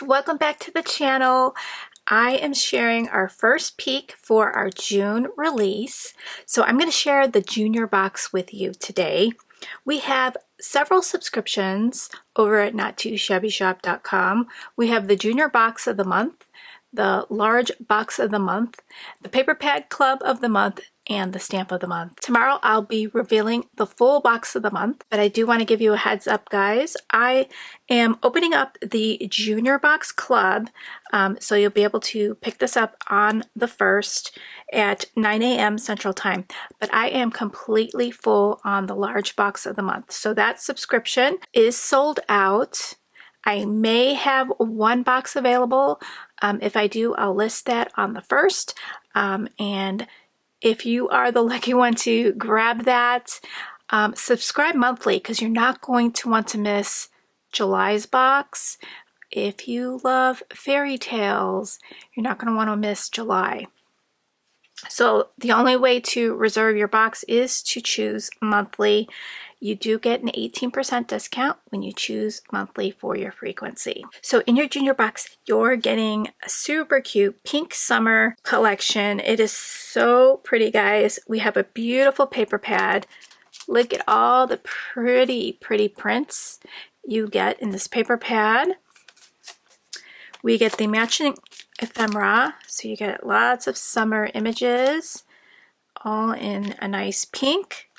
welcome back to the channel. I am sharing our first peek for our June release. So I'm going to share the junior box with you today. We have several subscriptions over at nottoshabbyshop.com. We have the junior box of the month, the large box of the month, the paper pad club of the month, and the stamp of the month. Tomorrow I'll be revealing the full box of the month, but I do want to give you a heads up, guys. I am opening up the junior box club, so you'll be able to pick this up on the 1st at 9 a.m. Central Time, but I am completely full on the large box of the month. So that subscription is sold out. I may have one box available. If I do, I'll list that on the 1st. And if you are the lucky one to grab that, subscribe monthly because you're not going to want to miss July's box. If you love fairy tales, you're not going to want to miss July. So the only way to reserve your box is to choose monthly. You do get an 18% discount when you choose monthly for your frequency. So in your junior box, you're getting a super cute pink summer collection. It is so pretty, guys. We have a beautiful paper pad. Look at all the pretty prints you get in this paper pad. We get the matching ephemera, so you get lots of summer images, all in a nice pink.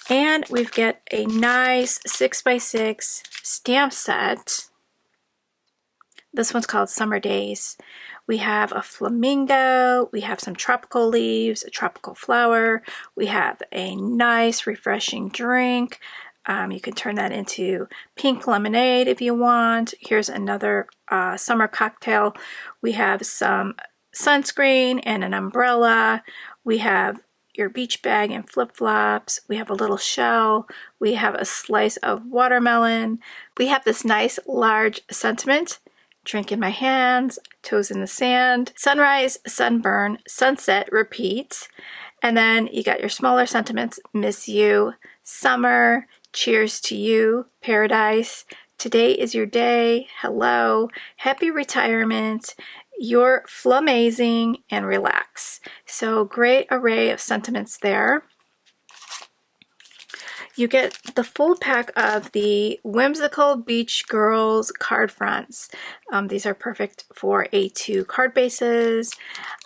And we've got a nice 6x6 stamp set. This one's called Summer Days. We have a flamingo, we have some tropical leaves, a tropical flower, we have a nice refreshing drink. You can turn that into pink lemonade if you want. Here's another summer cocktail. We have some sunscreen and an umbrella. We have your beach bag and flip-flops. We have a little shell. We have a slice of watermelon. We have this nice large sentiment. Drink in my hands, toes in the sand, sunrise, sunburn, sunset, repeat. And then you got your smaller sentiments, miss you, summer, cheers to you, paradise, today is your day, hello, happy retirement, you're flamazing, and relax. So great array of sentiments there. You get the full pack of the Whimsical Beach Girls card fronts. These are perfect for A2 card bases.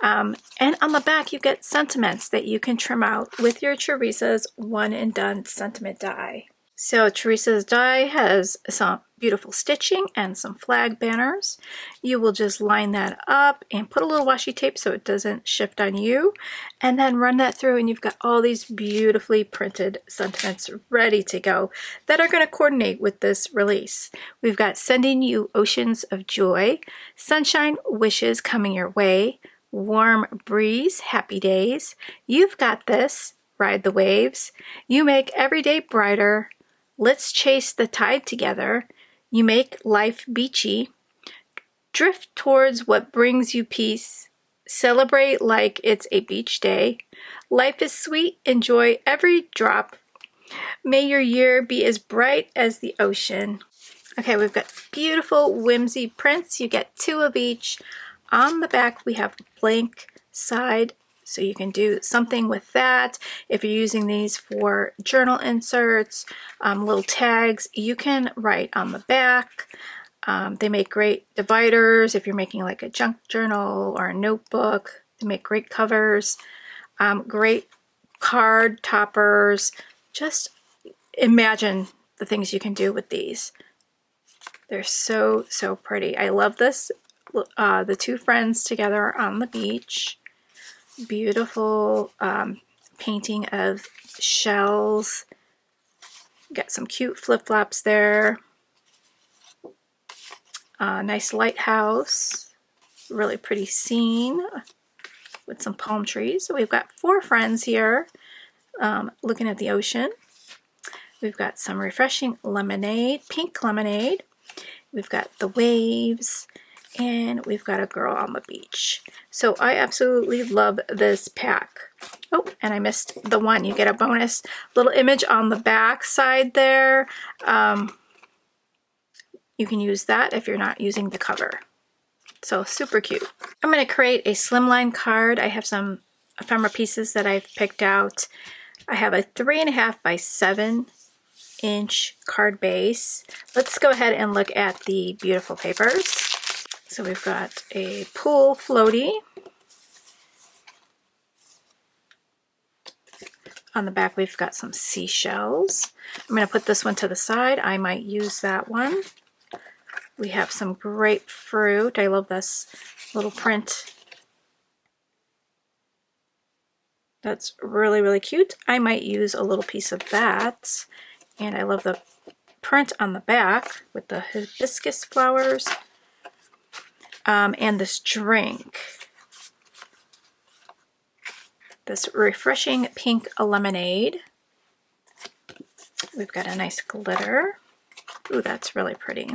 And on the back, you get sentiments that you can trim out with your Teresa's One and Done sentiment die. So Teresa's die has some beautiful stitching and some flag banners. You will just line that up and put a little washi tape so it doesn't shift on you, and then run that through, and you've got all these beautifully printed sentiments ready to go that are going to coordinate with this release. We've got sending you oceans of joy, sunshine wishes coming your way, warm breeze, happy days, you've got this, ride the waves, you make every day brighter, let's chase the tide together, you make life beachy, drift towards what brings you peace, celebrate like it's a beach day, life is sweet, enjoy every drop, may your year be as bright as the ocean. Okay, we've got beautiful whimsy prints. You get 2 of each. On the back we have blank side, so you can do something with that. If you're using these for journal inserts, little tags, you can write on the back. They make great dividers if you're making like a junk journal or a notebook. They make great covers, great card toppers. Just imagine the things you can do with these. They're so pretty. I love this. The 2 friends together on the beach. Beautiful painting of shells. Got some cute flip-flops there. Nice lighthouse. Really pretty scene with some palm trees. So we've got 4 friends here looking at the ocean. We've got some refreshing lemonade, pink lemonade. We've got the waves. And we've got a girl on the beach. So I absolutely love this pack. Oh, and I missed the one. You get a bonus little image on the back side there you can use that if you're not using the cover. So super cute. I'm going to create a slimline card. I have some ephemera pieces that I've picked out. I have a 3.5 by 7-inch card base. Let's go ahead and look at the beautiful papers. So we've got a pool floaty. On the back we've got some seashells. I'm going to put this one to the side. I might use that one. We have some grapefruit. I love this little print. That's really, really cute. I might use a little piece of that. And I love the print on the back with the hibiscus flowers. And this drink. This refreshing pink lemonade. We've got a nice glitter. Ooh, that's really pretty.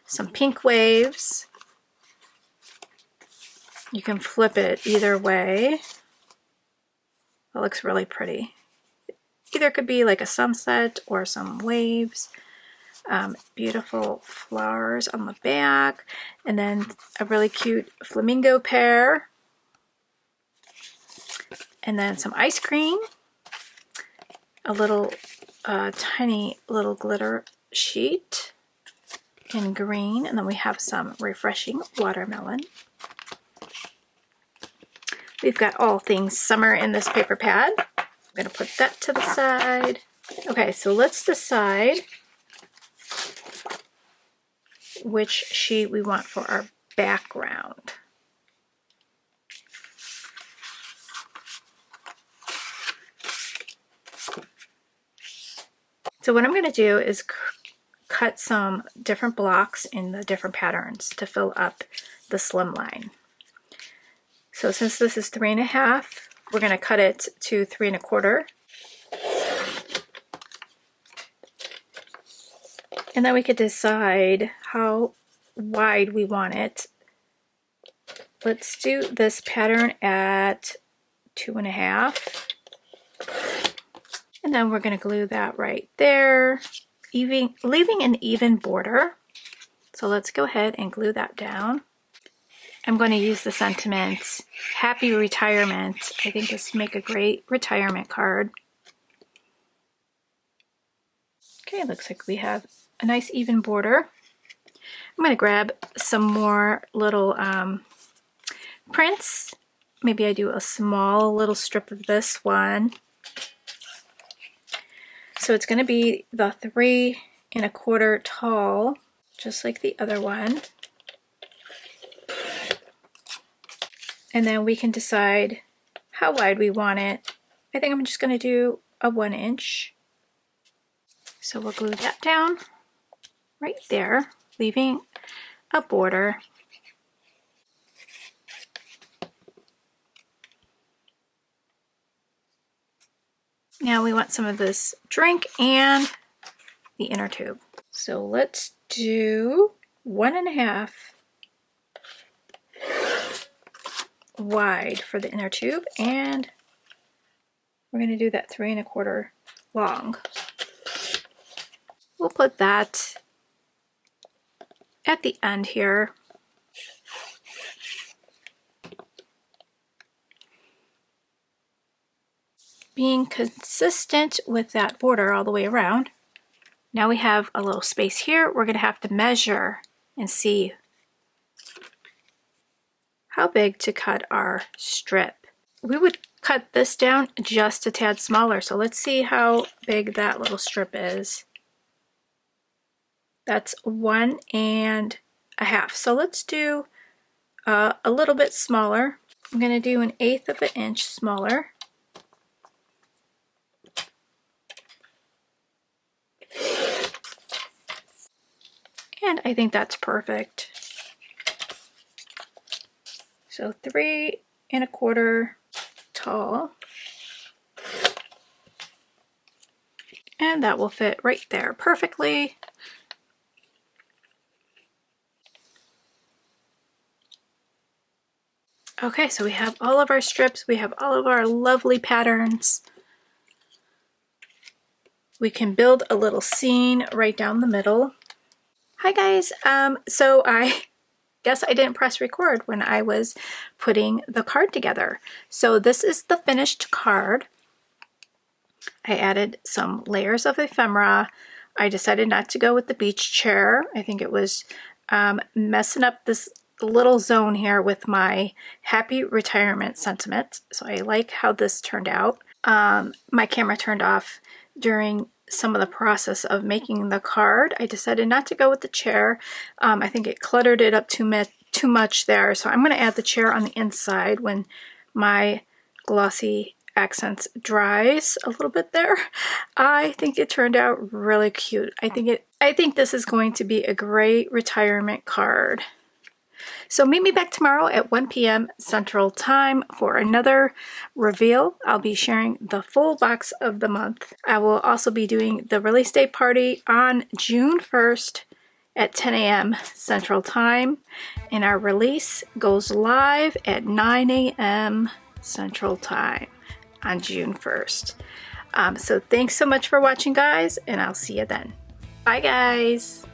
Some pink waves. You can flip it either way. It looks really pretty. Either could be like a sunset or some waves. Beautiful flowers on the back. And then a really cute flamingo pear. And then some ice cream. A little tiny little glitter sheet in green. And then we have some refreshing watermelon. We've got all things summer in this paper pad. I'm going to put that to the side. Okay, so let's decide which sheet we want for our background. So what I'm going to do is cut some different blocks in the different patterns to fill up the slimline. So since this is 3.5, we're going to cut it to 3.25. And then we could decide how wide we want it. Let's do this pattern at 2.5. And then we're going to glue that right there, leaving an even border. So let's go ahead and glue that down. I'm going to use the sentiment, Happy Retirement. I think this would make a great retirement card. Okay, looks like we have a nice even border. I'm going to grab some more little prints. Maybe I do a small little strip of this one. So it's going to be the 3.25 tall, just like the other one. And then we can decide how wide we want it. I think I'm just going to do a 1 inch. So we'll glue that down right there, leaving a border. Now we want some of this drink and the inner tube. So let's do 1.5 wide for the inner tube, and we're going to do that 3.25 long. We'll put that at the end here. Being consistent with that border all the way around. Now we have a little space here. We're going to have to measure and see how big to cut our strip. We would cut this down just a tad smaller. So let's see how big that little strip is. That's 1.5. So let's do a little bit smaller. I'm going to do 1/8 of an inch smaller. And I think that's perfect. So 3.25 tall. And that will fit right there perfectly. Okay, so we have all of our strips. We have all of our lovely patterns. We can build a little scene right down the middle. Hi guys. So I guess I didn't press record when I was putting the card together. So this is the finished card. I added some layers of ephemera. I decided not to go with the beach chair. I think it was messing up this little zone here with my happy retirement sentiment. So I like how this turned out. My camera turned off during some of the process of making the card. I decided not to go with the chair. I think it cluttered it up too much there. So I'm going to add the chair on the inside when my glossy accents dries a little bit there. I think it turned out really cute. I think this is going to be a great retirement card. So meet me back tomorrow at 1 p.m. Central Time for another reveal. I'll be sharing the full box of the month. I will also be doing the release day party on June 1st at 10 a.m. Central Time, and our release goes live at 9 a.m. Central Time on June 1st. So thanks so much for watching, guys, and I'll see you then. Bye, guys.